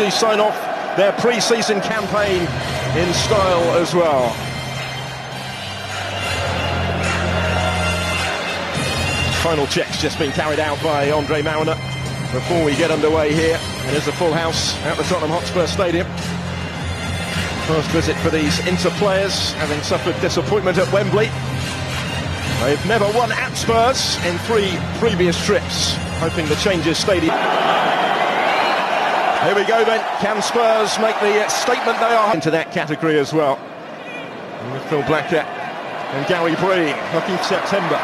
to sign off their pre-season campaign in style as well. Final checks just been carried out by Andre Mariner before we get underway here. It is a full house at the Tottenham Hotspur Stadium. First visit for these Inter players, having suffered disappointment at Wembley. They've never won at Spurs in 3 previous trips, hoping the changes stadium. Here we go then. Can Spurs make the statement they are into that category as well? With Phil Blackett and Gary Breen looking September.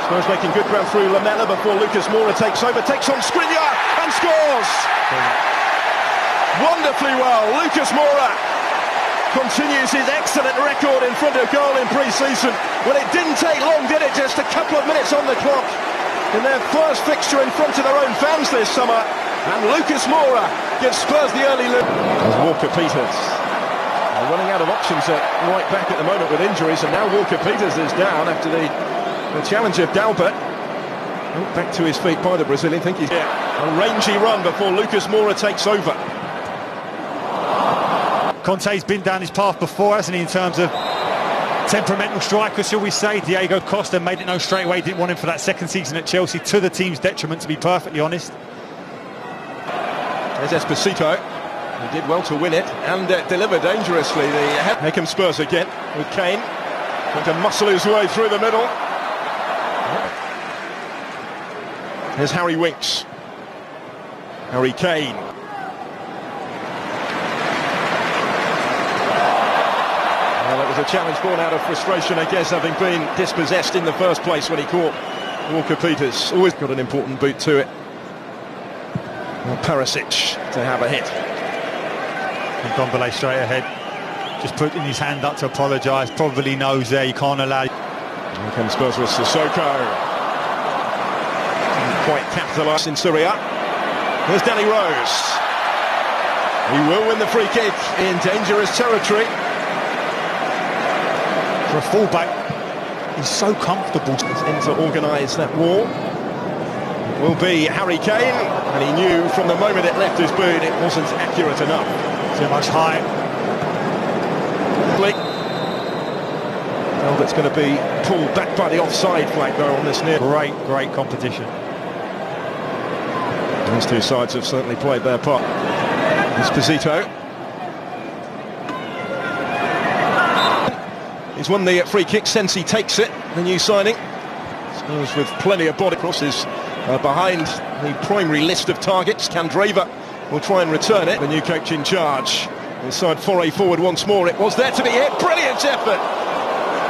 Spurs making good ground through Lamela before Lucas Moura takes over, takes on Skriniar and scores! Wonderfully well, Lucas Moura continues his excellent record in front of goal in pre-season. Well, it didn't take long, did it? Just a couple of minutes on the clock in their first fixture in front of their own fans this summer. And Lucas Moura gives Spurs the early lead. As Walker Peters are running out of options at right back at the moment with injuries, and now Walker Peters is down after the challenge of Dalbert. Back to his feet by the Brazilian. I think he's a rangy run before Lucas Moura takes over. Conte's been down his path before, hasn't he, in terms of temperamental striker, shall we say. Diego Costa made it known straight away, didn't want him for that second season at Chelsea, to the team's detriment, to be perfectly honest. There's Esposito, who did well to win it and deliver dangerously. Here comes Spurs again with Kane, trying to muscle his way through the middle. Here's Harry Winks. Harry Kane. Well, it was a challenge born out of frustration, I guess, having been dispossessed in the first place when he caught Walker Peters. Always got an important boot to it. Well, Perisic to have a hit. And Ndombele straight ahead, just putting his hand up to apologise. Probably knows there you can't allow. Here comes Spurs with Sissoko. Didn't quite capitalise in Syria. Here's Danny Rose. He will win the free kick in dangerous territory. For a fullback, he's so comfortable. He's in to organise that wall. It will be Harry Kane, and he knew from the moment it left his boot it wasn't accurate enough. Too much height. Albert's going to be pulled back by the offside flag though on this near. Great competition. These two sides have certainly played their part. Esposito. He's won the free kick since he takes it, the new signing. Spurs with plenty of body crosses behind the primary list of targets. Candreva will try and return it. The new coach in charge. Inside foray forward once more. It was there to be hit. Brilliant effort,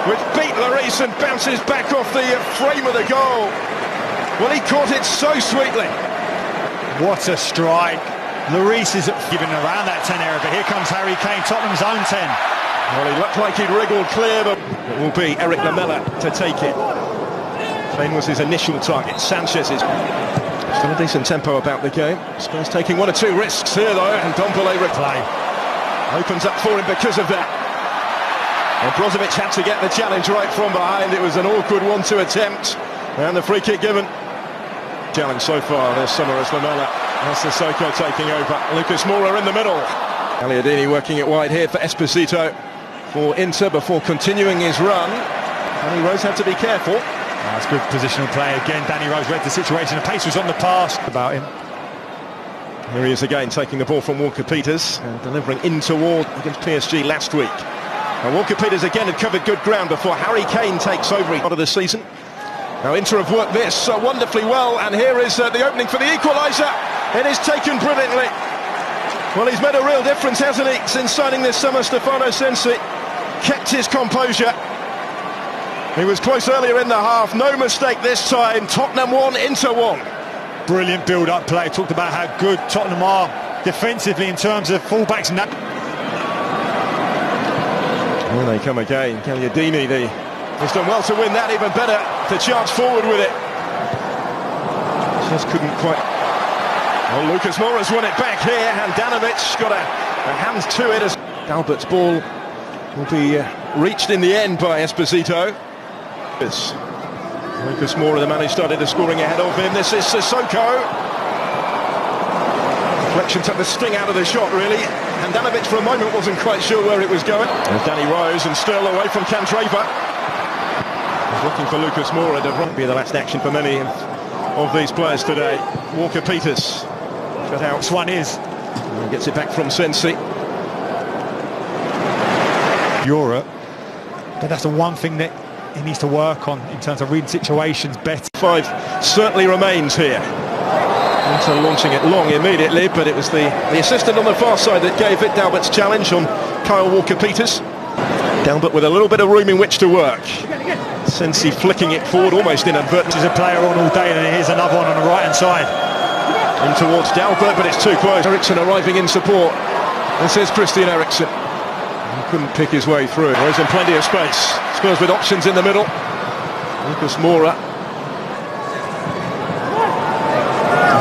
which beat Lloris and bounces back off the frame of the goal. Well, he caught it so sweetly. What a strike. Lloris is giving around that 10 area, but here comes Harry Kane, Tottenham's own 10. Well, he looked like he'd wriggled clear, but it will be Eric Lamela to take it. Kane was his initial target. Sanchez's. Still a decent tempo about the game. Spurs taking 1 or 2 risks here, though, and Ndombele replay opens up for him because of that. And Brozovic had to get the challenge right from behind. It was an awkward 1-2 attempt, and the free kick given. Challenge so far this summer as Lamela. That's Sissoko taking over. Lucas Moura in the middle. Gagliardini working it wide here for Esposito for Inter before continuing his run. Danny Rose had to be careful. That's good positional play again. Danny Rose read the situation. The pace was on the pass about him. Here he is again, taking the ball from Walker Peters and delivering in toward against PSG last week. And Walker Peters again had covered good ground before Harry Kane takes over part of the season. Now Inter have worked this wonderfully well, and here is the opening for the equaliser. It is taken brilliantly. Well, he's made a real difference, hasn't he, since signing this summer. Stefano Sensi kept his composure. He was close earlier in the half, no mistake this time. Tottenham 1, Inter 1. Brilliant build-up play. Talked about how good Tottenham are defensively in terms of fullbacks. Here they come again. Gagliardini, he's done well to win that, even better to charge forward with it. Just couldn't quite. Oh, Lucas Moura's won it back here, and Danovic got a hand to it as Albert's ball will be reached in the end by Esposito. It's Lucas Moura, the man who started the scoring ahead of him. This is Sissoko. Deflection took the sting out of the shot, really. Handanovic for a moment wasn't quite sure where it was going. And Danny Rose and still away from Candreva. He's looking for Lucas Moura. To be the last action for many of these players today. Walker-Peters cut out. This one is. And gets it back from Sensi. Europe. But that's the one thing that he needs to work on in terms of reading situations better. 5 certainly remains here. Into launching it long immediately, but it was the assistant on the far side that gave it Dalbert's challenge on Kyle Walker-Peters. Dalbert with a little bit of room in which to work. Sensi flicking it forward almost inadvertently. There's a player on all day, and here's another one on the right hand side. In towards Dalbert, but it's too close. Eriksson arriving in support. This is Christian Eriksen. He couldn't pick his way through. He's in plenty of space. Spurs with options in the middle. Lucas Moura.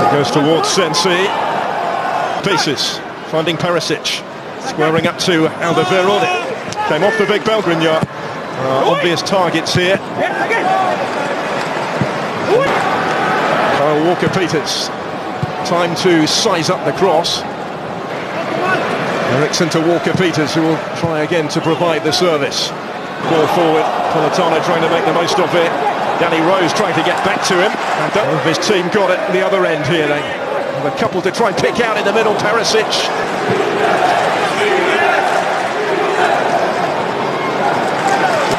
It goes towards Sensi. Pieces. Finding Perisic. Squaring up to Alderweireld. Came off the big Belgrignon. Obvious targets here. Kyle Walker-Peters. Time to size up the cross. Eriksen to Walker-Peters, who will try again to provide the service. Ball forward, Politano trying to make the most of it. Danny Rose trying to get back to him. And his team got it at the other end here. They have a couple to try and pick out in the middle. Perisic.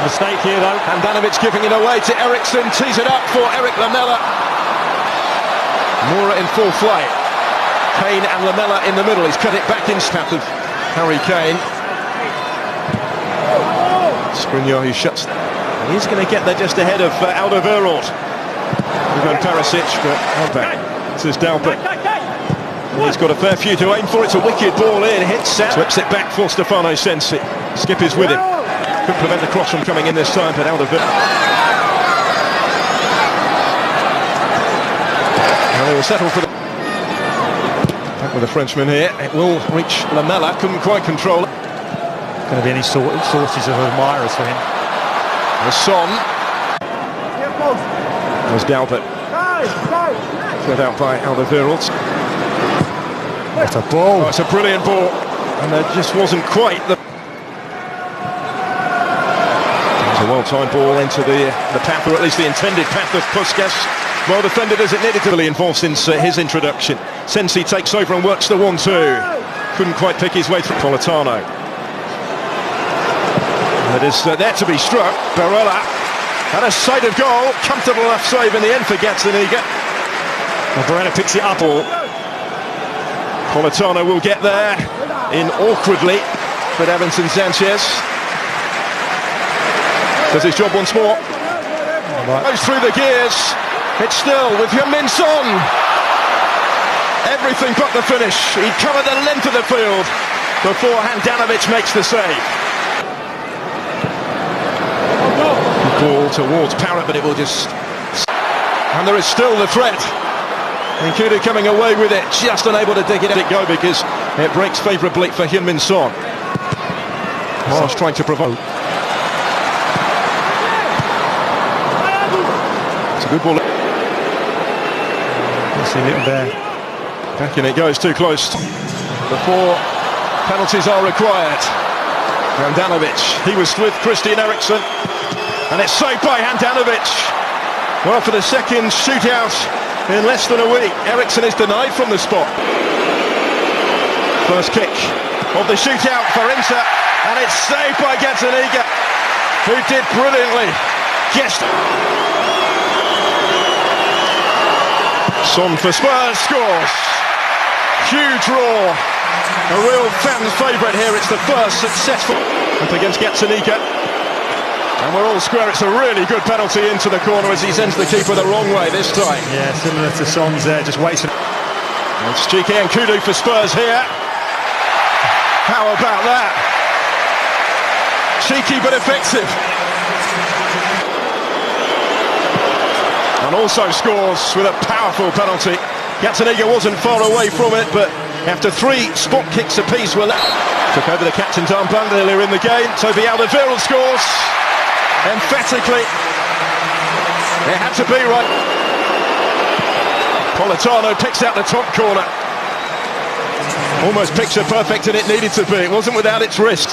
Mistake here though. Handanovic giving it away to Eriksen. Tees it up for Eric Lamela. Moura in full flight. Kane and Lamela in the middle. He's cut it back in path of Harry Kane. Skriniar who shuts. He's going to get there just ahead of Alderweireld. We've got Perisic, but not back. This is Dalbert. He's got a fair few to aim for. It's a wicked ball in. Hits out. Slips it back for Stefano Sensi. Skip is with him. Could prevent the cross from coming in this time, but Alderweireld. And they will settle for the... Back with the Frenchman here. It will reach Lamela. Couldn't quite control it. Going to be any sources of admirers for him. The Son. There's Dalbert. Fed out by Alderweireld. What a ball. Oh, it's a brilliant ball. And there just wasn't quite the... It's a well-timed ball into the path, or at least the intended path of Puskas. Well defended as it needed to be involved since his introduction. Sensi takes over and works the 1-2. Couldn't quite pick his way through Politano. It is there to be struck. Barella had a sight of goal. Comfortable enough save in the end for Gazzaniga. Well, Barella picks it up. Politano will get there in awkwardly, but Evanson Sanchez does his job once more. Goes through the gears. It's still with Heung-min Son. Everything but the finish. He covered the length of the field before Handanovic makes the save. Ball towards Parrott, but it will just... And there is still the threat. Nkudu coming away with it, just unable to dig it go because it breaks favourably for Heung-min Son. Marsh trying to provoke. It's a good ball. See it there. Back in it goes, too close. Before penalties are required. Handanovic, he was with Christian Eriksen. And it's saved by Handanovic. Well, for the second shootout in less than a week, Eriksen is denied from the spot. First kick of the shootout for Inter, and it's saved by Gazzaniga, who did brilliantly. Yes. Son for Spurs scores. Huge roar. A real fan favourite here. It's the first successful up against Gazzaniga. And we're all square. It's a really good penalty into the corner as he sends the keeper the wrong way this time. Yeah, similar to Son's there, just waits. It's Chike Nkudu for Spurs here. How about that? Cheeky but effective. And also scores with a powerful penalty. Gazzaniga wasn't far away from it, but after 3 spot kicks apiece were left. Took over the captain's armband earlier in the game. Toby Alderweireld scores. Emphatically. It had to be right. Politano picks out the top corner. Almost picture perfect, and it needed to be. It wasn't without its risk.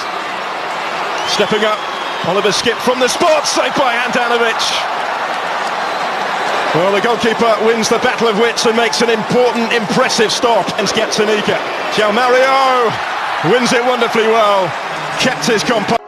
Stepping up, Oliver Skip from the spot, saved by Handanovic. Well, the goalkeeper wins the battle of wits and makes an important, impressive stop and gets Anika. João Mario wins it wonderfully well, kept his composure.